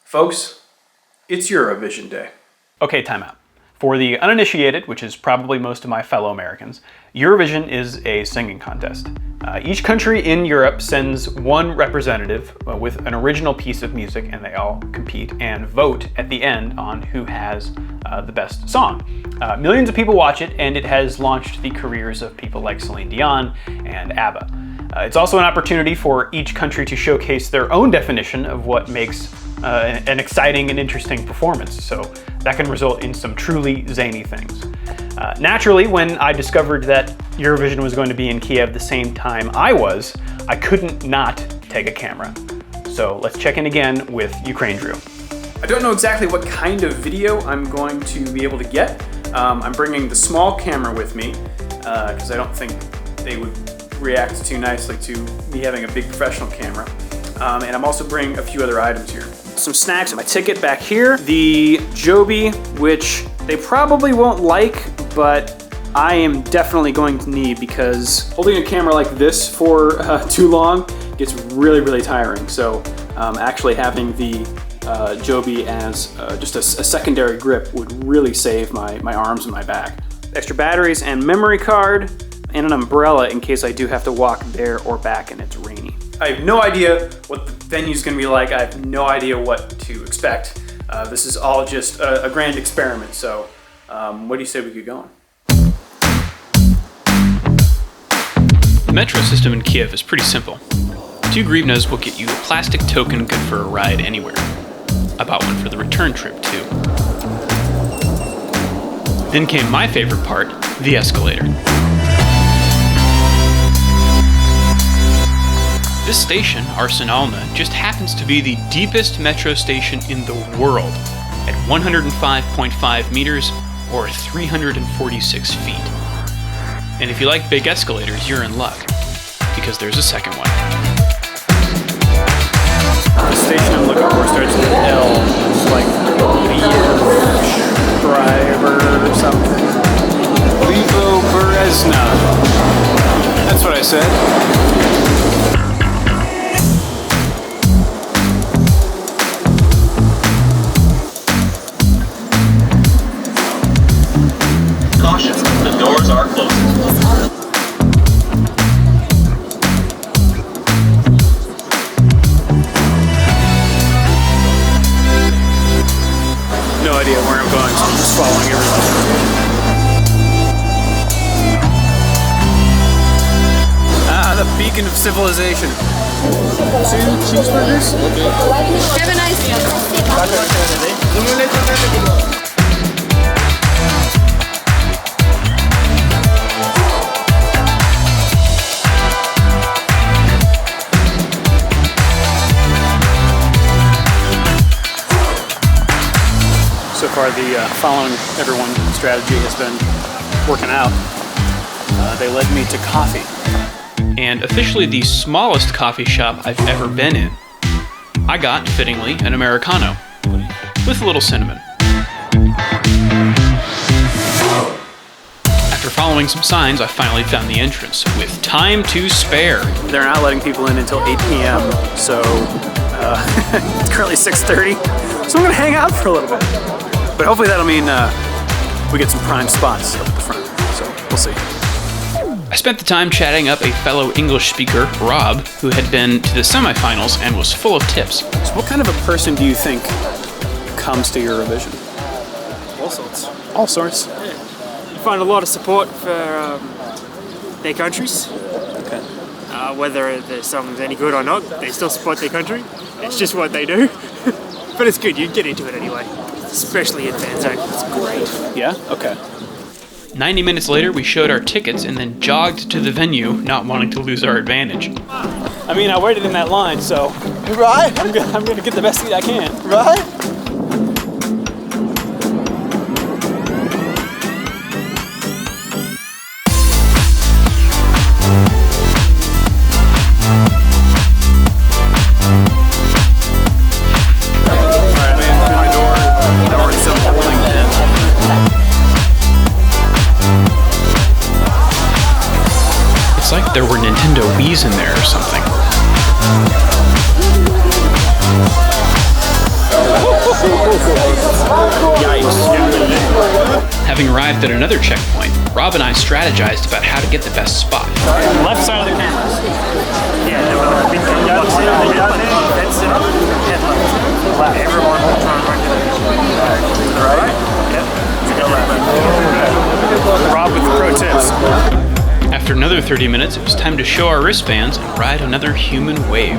Folks, it's Eurovision Day. Okay, time out. For the uninitiated, which is probably most of my fellow Americans, Eurovision is a singing contest. Each country in Europe sends one representative with an original piece of music, and they all compete and vote at the end on who has the best song. Millions of people watch it, and it has launched the careers of people like Celine Dion and ABBA. It's also an opportunity for each country to showcase their own definition of what makes an exciting and interesting performance, so that can result in some truly zany things. Naturally, when I discovered that Eurovision was going to be in Kiev the same time I couldn't not take a camera. So let's check in again with Ukraine Drew. I don't know exactly what kind of video I'm going to be able to get. I'm bringing the small camera with me because I don't think they would react too nicely to me having a big professional camera. And I'm also bringing a few other items here. Some snacks, my ticket back here, the Joby, which they probably won't like, but I am definitely going to need because holding a camera like this for too long gets really, really tiring. So actually having the Joby as just a secondary grip would really save my arms and my back. Extra batteries and memory card, and an umbrella in case I do have to walk there or back and it's rainy. I have no idea what the venue's gonna be like. I have no idea what to expect. This is all just a grand experiment, so what do you say we get going? The metro system in Kiev is pretty simple. 2 hryvnias will get you a plastic token good for a ride anywhere. I bought one for the return trip too. Then came my favorite part, the escalator. This station, Arsenalna, just happens to be the deepest metro station in the world at 105.5 meters or 346 feet. And if you like big escalators, you're in luck, because there's a second one. The station I'm looking for starts with an L. It's like Liev Driver or something. Levo Berezna. That's what I said. Caution, the doors are closing. No idea where I'm going, so I'm just following everybody. The beacon of civilization. 2 cheeseburgers? Have a nice day. So far, the following everyone strategy has been working out. They led me to coffee. And officially the smallest coffee shop I've ever been in. I got, fittingly, an Americano with a little cinnamon. After following some signs, I finally found the entrance with time to spare. They're not letting people in until 8 p.m., so it's currently 6:30, so I'm gonna hang out for a little bit. But hopefully that'll mean we get some prime spots up at the front, so we'll see. I spent the time chatting up a fellow English speaker, Rob, who had been to the semifinals and was full of tips. So what kind of a person do you think comes to Eurovision? All sorts. All sorts? Yeah. You find a lot of support for their countries. Okay. Whether the song's any good or not, they still support their country. It's just what they do. But it's good, you get into it anyway. Especially in fan zone. It's great. Yeah? Okay. 90 minutes later, we showed our tickets and then jogged to the venue, not wanting to lose our advantage. I mean, I waited in that line, so Right? I'm gonna get the best seat I can. Right? It's like there were Nintendo Wii's in there or something. Having arrived at another checkpoint, Rob and I strategized about how to get the best spot. Left side of the camera. Yeah, there were like big blocks in the middle and then fence it up, headlights. Everyone will try and run to the right. Yep. Rob with the pro tips. After another 30 minutes, it was time to show our wristbands and ride another human wave.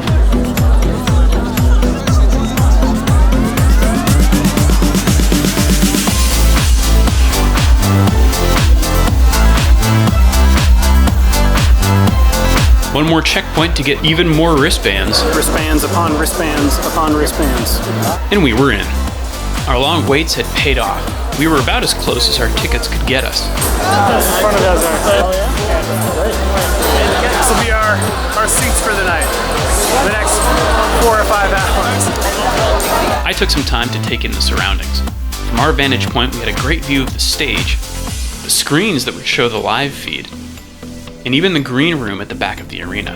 One more checkpoint to get even more wristbands. Wristbands upon wristbands upon wristbands. And we were in. Our long waits had paid off. We were about as close as our tickets could get us. This will be our seats for the night. The next 4 or 5 hours. I took some time to take in the surroundings. From our vantage point, we had a great view of the stage, the screens that would show the live feed, and even the green room at the back of the arena.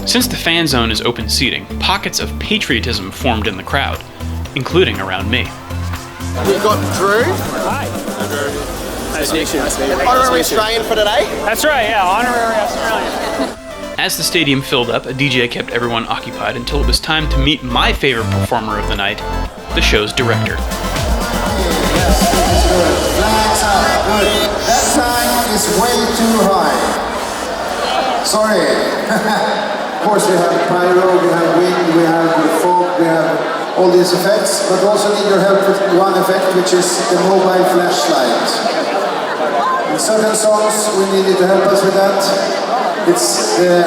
Since the fan zone is open seating, pockets of patriotism formed in the crowd, including around me. We've got Drew. Hi. Nice to meet you. Honorary Australian for today. That's right, yeah, honorary Australian. As the stadium filled up, a DJ kept everyone occupied until it was time to meet my favorite performer of the night, the show's director. Flags up, good. That time is way too high. Sorry. Of course we have pyro, we have wind, we have fog, we have all these effects, but also need your help with one effect, which is the mobile flashlight. In certain songs we need you to help us with that. It's the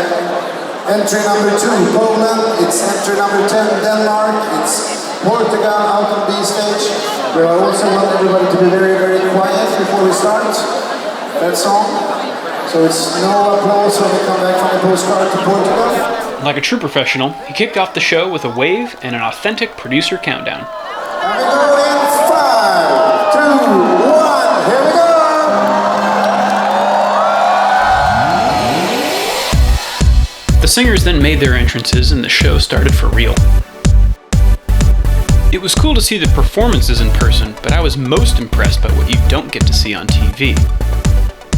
entry number 2, Poland. It's entry number 10, Denmark. It's Portugal out on B stage. We also want everybody to be very, very quiet before we start that song. So it's no applause when we come back from the postcard to Portugal. Like a true professional, he kicked off the show with a wave and an authentic producer countdown. And we go in 5, 2, 1, here we go! The singers then made their entrances and the show started for real. It was cool to see the performances in person, but I was most impressed by what you don't get to see on TV.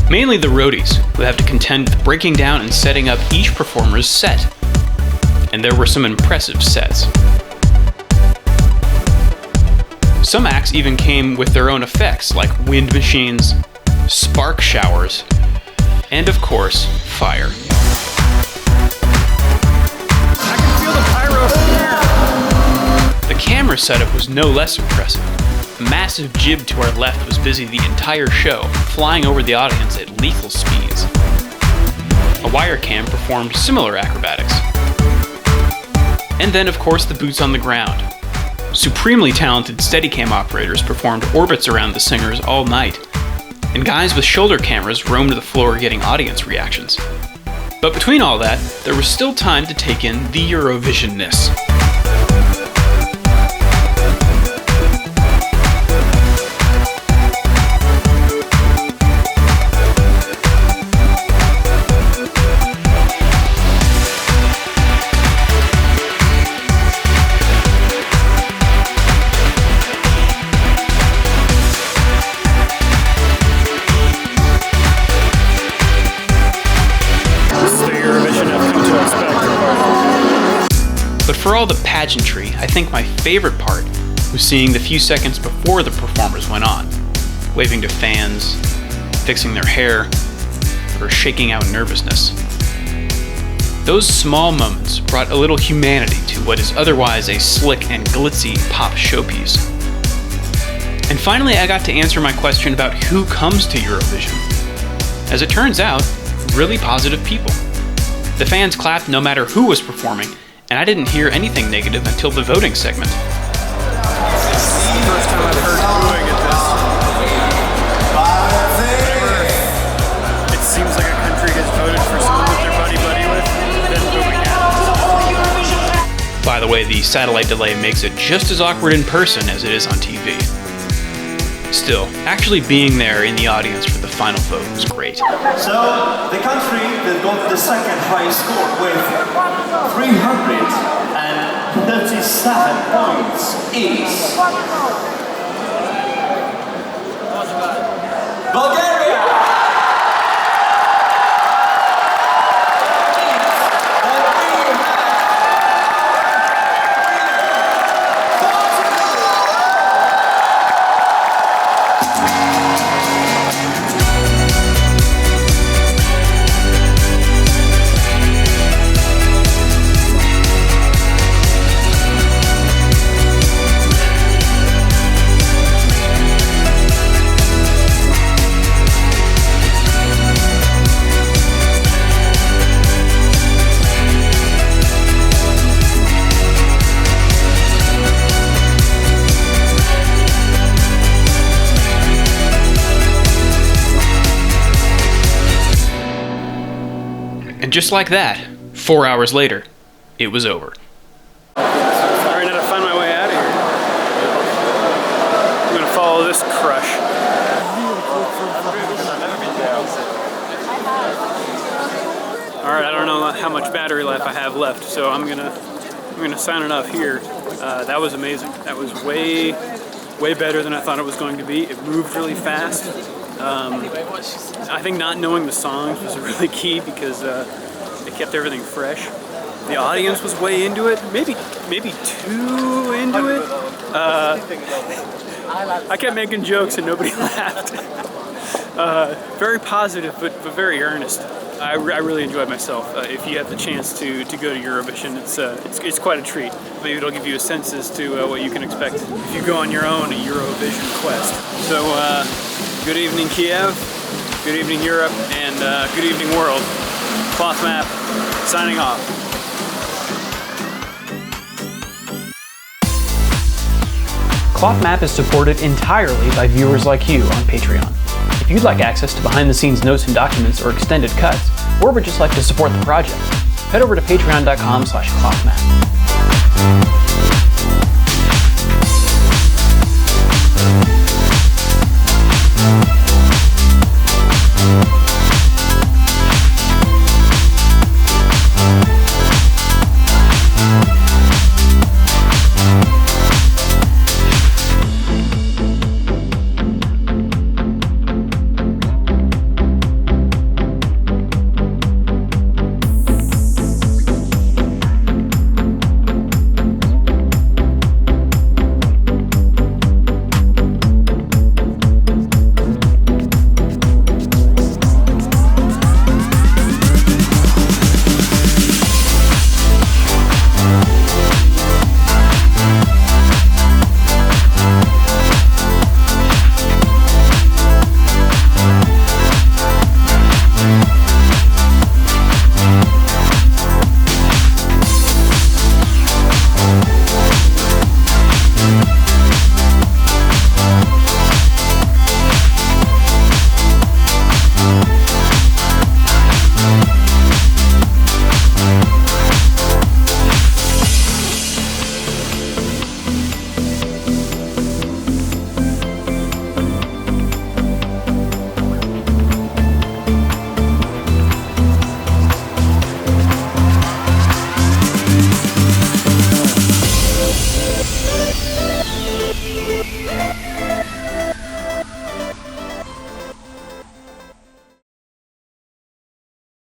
Mainly the roadies, who have to contend with breaking down and setting up each performer's set. And there were some impressive sets. Some acts even came with their own effects, like wind machines, spark showers, and of course, fire. I can feel the pyro from here. The camera setup was no less impressive. The massive jib to our left was busy the entire show, flying over the audience at lethal speeds. A wire cam performed similar acrobatics. And then, of course, the boots on the ground. Supremely talented Steadicam operators performed orbits around the singers all night, and guys with shoulder cameras roamed the floor getting audience reactions. But between all that, there was still time to take in the Eurovisionness. But for all the pageantry, I think my favorite part was seeing the few seconds before the performers went on, waving to fans, fixing their hair, or shaking out nervousness. Those small moments brought a little humanity to what is otherwise a slick and glitzy pop showpiece. And finally, I got to answer my question about who comes to Eurovision. As it turns out, really positive people. The fans clapped no matter who was performing, and I didn't hear anything negative until the voting segment. First time I've heard booing at this. It seems like a country has voted for someone that they're buddy-buddy with, then booing at. By the way, the satellite delay makes it just as awkward in person as it is on TV. Still, actually being there in the audience for the final vote was great. So, the country that got the second highest score with 301 37 points is Bulgaria. And just like that, 4 hours later, it was over. Alright, now to find my way out of here. I'm gonna follow this crush. Alright, I don't know how much battery life I have left, so I'm gonna sign it off here. That was amazing. That was way better than I thought it was going to be. It moved really fast. I think not knowing the songs was really key because it kept everything fresh. The audience was way into it, maybe too into it. I kept making jokes and nobody laughed. Very positive, but very earnest. I really enjoyed myself. If you have the chance to go to Eurovision, it's quite a treat. Maybe it'll give you a sense as to what you can expect if you go on your own Eurovision quest. So, good evening Kiev, good evening Europe, and good evening world. Cloth Map, signing off. Cloth Map is supported entirely by viewers like you on Patreon. If you'd like access to behind-the-scenes notes and documents or extended cuts, or would just like to support the project, head over to patreon.com/clothmap.